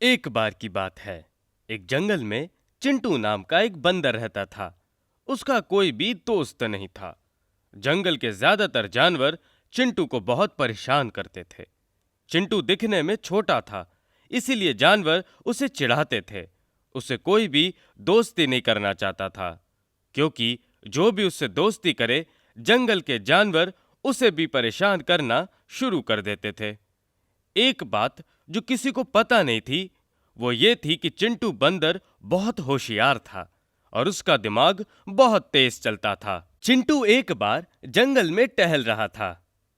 एक बार की बात है। एक जंगल में चिंटू नाम का एक बंदर रहता था। उसका कोई भी दोस्त नहीं था। जंगल के ज्यादातर जानवर चिंटू को बहुत परेशान करते थे। चिंटू दिखने में छोटा था, इसीलिए जानवर उसे चिढ़ाते थे। उसे कोई भी दोस्ती नहीं करना चाहता था, क्योंकि जो भी उससे दोस्ती करे, जंगल के जानवर उसे भी परेशान करना शुरू कर देते थे। एक बात जो किसी को पता नहीं थी, वो ये थी कि चिंटू बंदर बहुत होशियार था और उसका दिमाग बहुत तेज चलता था। चिंटू एक बार जंगल में टहल रहा था,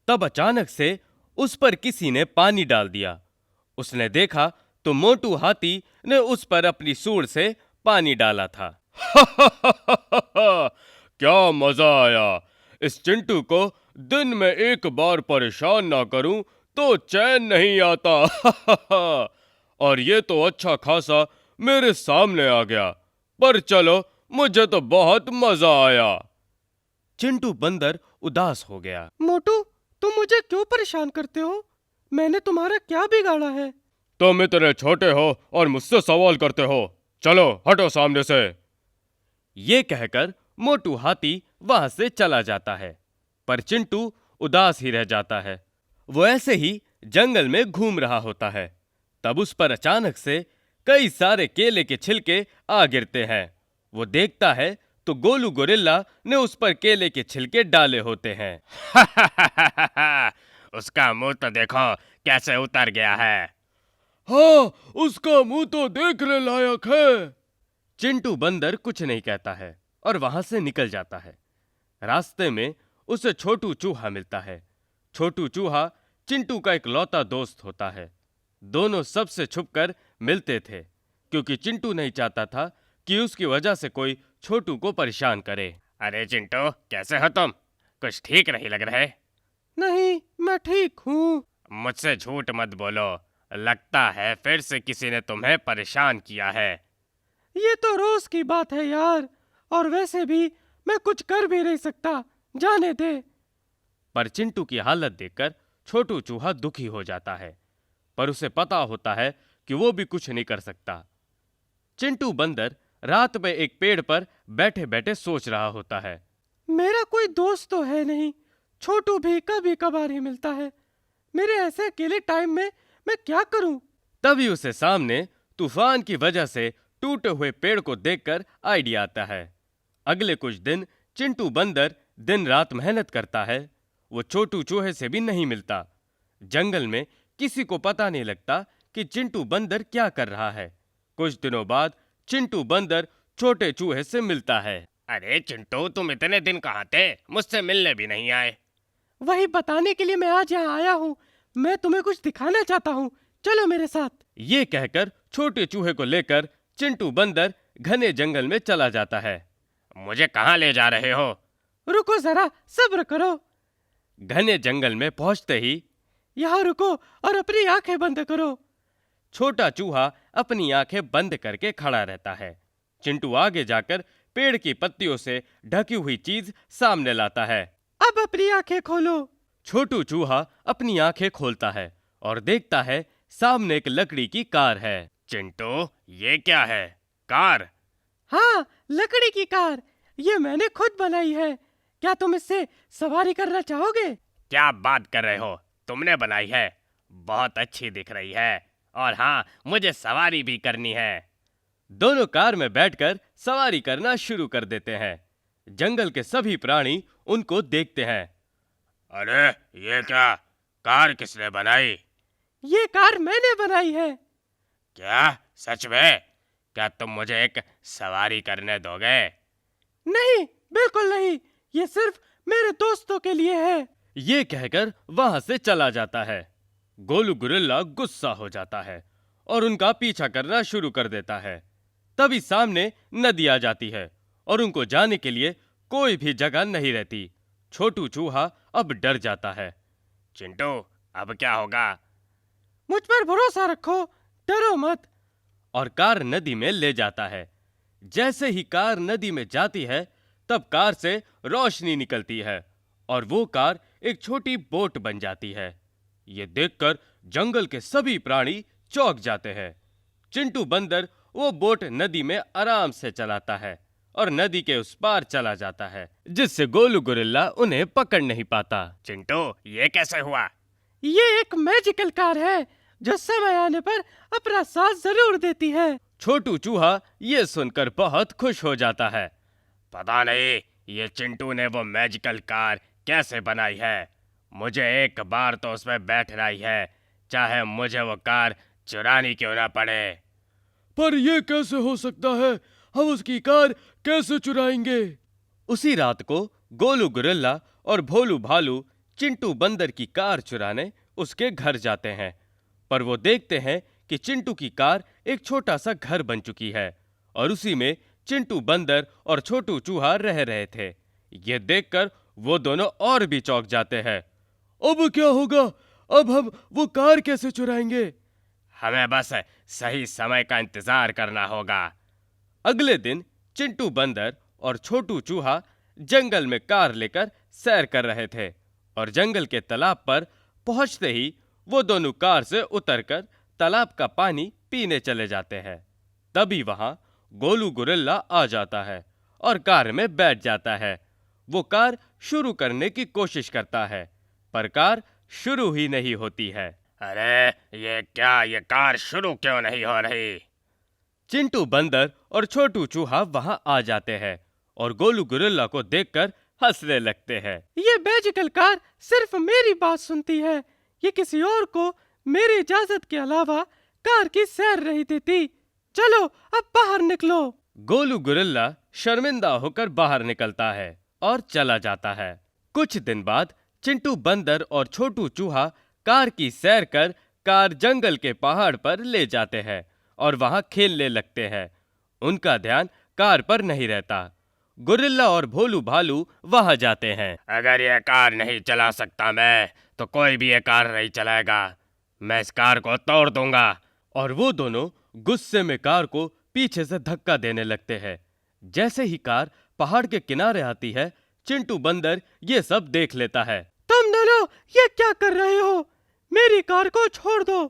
तब अचानक से उस पर किसी ने पानी डाल दिया। उसने देखा तो मोटू हाथी ने उस पर अपनी सूंड से पानी डाला था। क्या मजा आया! इस चिंटू को दिन में एक बार परेशान ना करूं तो चैन नहीं आता। और ये तो अच्छा खासा मेरे सामने आ गया। पर चलो, मुझे तो बहुत मजा आया। चिंटू बंदर उदास हो गया। मोटू, तुम मुझे क्यों परेशान करते हो? मैंने तुम्हारा क्या बिगाड़ा है? तुम इतने छोटे हो और मुझसे सवाल करते हो। चलो हटो सामने से। ये कहकर मोटू हाथी वहां से चला जाता है, पर चिंटू उदास ही रह जाता है। वो ऐसे ही जंगल में घूम रहा होता है। तब उस पर अचानक से कई सारे केले के छिलके आ गिरते हैं। वो देखता है तो गोलू गोरिल्ला ने उस पर केले के छिलके डाले होते हैं। उसका मुंह तो देखो कैसे उतर गया है। हाँ, उसका मुंह तो देखने लायक है। चिंटू बंदर कुछ नहीं कहता है और वहां से निकल जाता है। रास्ते में उसे छोटू चूहा मिलता है। छोटू चूहा चिंटू का इकलौता दोस्त होता है। दोनों सबसे छुपकर मिलते थे, क्योंकि चिंटू नहीं चाहता था कि उसकी वजह से कोई छोटू को परेशान करे। अरे चिंटू, कैसे हो तुम? कुछ ठीक नहीं लग रहे। नहीं, मैं ठीक हूँ। मुझसे झूठ मत बोलो। लगता है फिर से किसी ने तुम्हें परेशान किया है। ये तो रोज की बात है यार। और वैसे भी मैं कुछ कर भी नहीं सकता। जाने दे। पर चिंटू की हालत देखकर छोटू चूहा दुखी हो जाता है, पर उसे पता होता है कि वो भी कुछ नहीं कर सकता। चिंटू बंदर रात में एक पेड़ पर बैठे बैठे सोच रहा होता है। मेरा कोई दोस्त तो है नहीं। छोटू भी कभी कभार ही मिलता है। मेरे ऐसे अकेले टाइम में मैं क्या करूं? तभी उसे सामने तूफान की वजह से टूटे हुए पेड़ को देखकर आइडिया आता है। अगले कुछ दिन चिंटू बंदर दिन रात मेहनत करता है। वो छोटू चूहे से भी नहीं मिलता। जंगल में किसी को पता नहीं लगता कि चिंटू बंदर क्या कर रहा है। कुछ दिनों बाद चिंटू बंदर छोटे चूहे से मिलता है। अरे चिंटू, तुम इतने दिन कहाँ थे? मुझसे मिलने भी नहीं आए। वही बताने के लिए मैं आज यहाँ आया हूँ। मैं तुम्हें कुछ दिखाना चाहता हूँ। चलो मेरे साथ। ये कहकर छोटे चूहे को लेकर चिंटू बंदर घने जंगल में चला जाता है। मुझे कहाँ ले जा रहे हो? रुको जरा, सब्र करो। घने जंगल में पहुंचते ही यहाँ रुको और अपनी आंखें बंद करो। छोटा चूहा अपनी आंखें बंद करके खड़ा रहता है। चिंटू आगे जाकर पेड़ की पत्तियों से ढकी हुई चीज सामने लाता है। अब अपनी आंखें खोलो। छोटू चूहा अपनी आंखें खोलता है और देखता है सामने एक लकड़ी की कार है। चिंटू, ये क्या है? कार? हाँ, लकड़ी की कार। ये मैंने खुद बनाई है। क्या तुम इससे सवारी करना चाहोगे? क्या बात कर रहे हो? तुमने बनाई है? बहुत अच्छी दिख रही है। और हाँ, मुझे सवारी भी करनी है। दोनों कार में बैठकर सवारी करना शुरू कर देते हैं। जंगल के सभी प्राणी उनको देखते हैं। अरे ये क्या? कार किसने बनाई? ये कार मैंने बनाई है। क्या? सच में? क्या तुम मुझे एक सवारी करने दोगे? नहीं, बिल्कुल नहीं। ये सिर्फ मेरे दोस्तों के लिए है। ये कहकर वहां से चला जाता है। गोलू गुरिल्ला गुस्सा हो जाता है और उनका पीछा करना शुरू कर देता है। तभी सामने नदी आ जाती है और उनको जाने के लिए कोई भी जगह नहीं रहती। छोटू चूहा अब डर जाता है। चिंटू, अब क्या होगा? मुझ पर भरोसा रखो, डरो मत। और कार नदी में ले जाता है। जैसे ही कार नदी में जाती है, तब कार से रोशनी निकलती है और वो कार एक छोटी बोट बन जाती है। ये देखकर जंगल के सभी प्राणी चौंक जाते हैं। चिंटू बंदर वो बोट नदी में आराम से चलाता है और नदी के उस पार चला जाता है, जिससे गोलू गोरिल्ला उन्हें पकड़ नहीं पाता। चिंटू, ये कैसे हुआ? ये एक मैजिकल कार है जो समय आने पर अपना साथ जरूर देती है। छोटू चूहा ये सुनकर बहुत खुश हो जाता है। पता नहीं ये चिंटू ने वो मैजिकल कार कैसे बनाई है। मुझे एक बार तो उसमें बैठना ही है, चाहे मुझे वो कार चुरानी क्यों ना पड़े। पर ये कैसे हो सकता है? हम उसकी कार कैसे चुराएंगे? उसी रात को गोलू गोरिल्ला और भोलू भालू चिंटू बंदर की कार चुराने उसके घर जाते हैं, पर वो देखते हैं कि चिंटू की कार एक छोटा सा घर बन चुकी है और उसी में चिंटू बंदर और छोटू चूहा रह रहे थे। ये देखकर वो दोनों और भी चौंक जाते हैं। अब क्या होगा? अब हम वो कार कैसे चुराएंगे? हमें बस सही समय का इंतजार करना होगा। अगले दिन चिंटू बंदर और छोटू चूहा जंगल में कार लेकर सैर कर रहे थे और जंगल के तालाब पर पहुंचते ही वो दोनों कार से उतरकर तालाब का पानी पीने चले जाते हैं। तभी वहां गोलू गोरिल्ला आ जाता है और कार में बैठ जाता है। वो कार शुरू करने की कोशिश करता है, पर कार शुरू ही नहीं होती है। अरे ये क्या, ये कार शुरू क्यों नहीं हो रही? चिंटू बंदर और छोटू चूहा वहां आ जाते हैं और गोलू गोरिल्ला को देखकर हंसने लगते हैं। ये मैजिकल कार सिर्फ मेरी बात सुनती है। ये किसी और को मेरी इजाजत के अलावा कार की सैर नहीं देती। चलो अब बाहर निकलो। गोलू गोरिल्ला शर्मिंदा होकर बाहर निकलता है और चला जाता है। कुछ दिन बाद चिंटू बंदर और छोटू चूहा कार की सैर कर कार जंगल के पहाड़ पर ले जाते हैं और वहां खेलने लगते हैं। उनका ध्यान कार पर नहीं रहता। गोरिल्ला और भोलू भालू वहां जाते हैं। अगर ये कार नहीं चला सकता मैं, तो कोई भी ये कार नहीं चलाएगा। मैं इस कार को तोड़ दूंगा। और वो दोनों गुस्से में कार को पीछे से धक्का देने लगते हैं। जैसे ही कार पहाड़ के किनारे आती है, चिंटू बंदर ये सब देख लेता है। तुम दोनों ये क्या कर रहे हो? मेरी कार को छोड़ दो।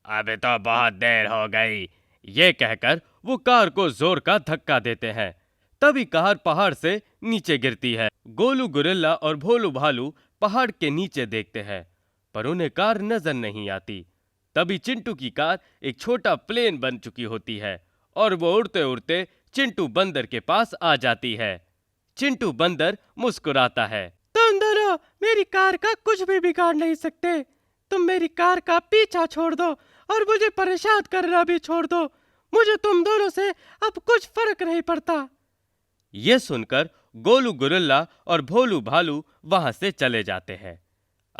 अभी तो बहुत देर हो गई। ये कहकर वो कार को जोर का धक्का देते हैं। तभी कार पहाड़ से नीचे गिरती है। गोलू गोरिल्ला और भोलू भालू पहाड़ के नीचे देखते हैं, पर उन्हें कार नजर नहीं आती। तभी चिंटू की कार एक छोटा प्लेन बन चुकी होती है और वो उड़ते उड़ते चिंटू बंदर के पास आ जाती है। चिंटू बंदर मुस्कुराता है। तुम दोनों मेरी कार का कुछ भी बिगाड़ नहीं सकते। तुम मेरी कार का पीछा छोड़ दो और मुझे परेशान करना भी छोड़ दो। मुझे तुम दोनों से अब कुछ फर्क नहीं पड़ता। ये सुनकर गोलू गोरिल्ला और भोलू भालू वहां से चले जाते हैं।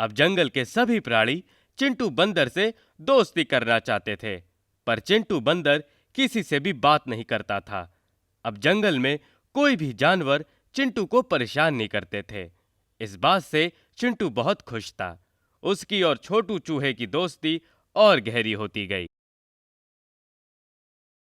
अब जंगल के सभी प्राणी चिंटू बंदर से दोस्ती करना चाहते थे, पर चिंटू बंदर किसी से भी बात नहीं करता था। अब जंगल में कोई भी जानवर चिंटू को परेशान नहीं करते थे। इस बात से चिंटू बहुत खुश था। उसकी और छोटू चूहे की दोस्ती और गहरी होती गई।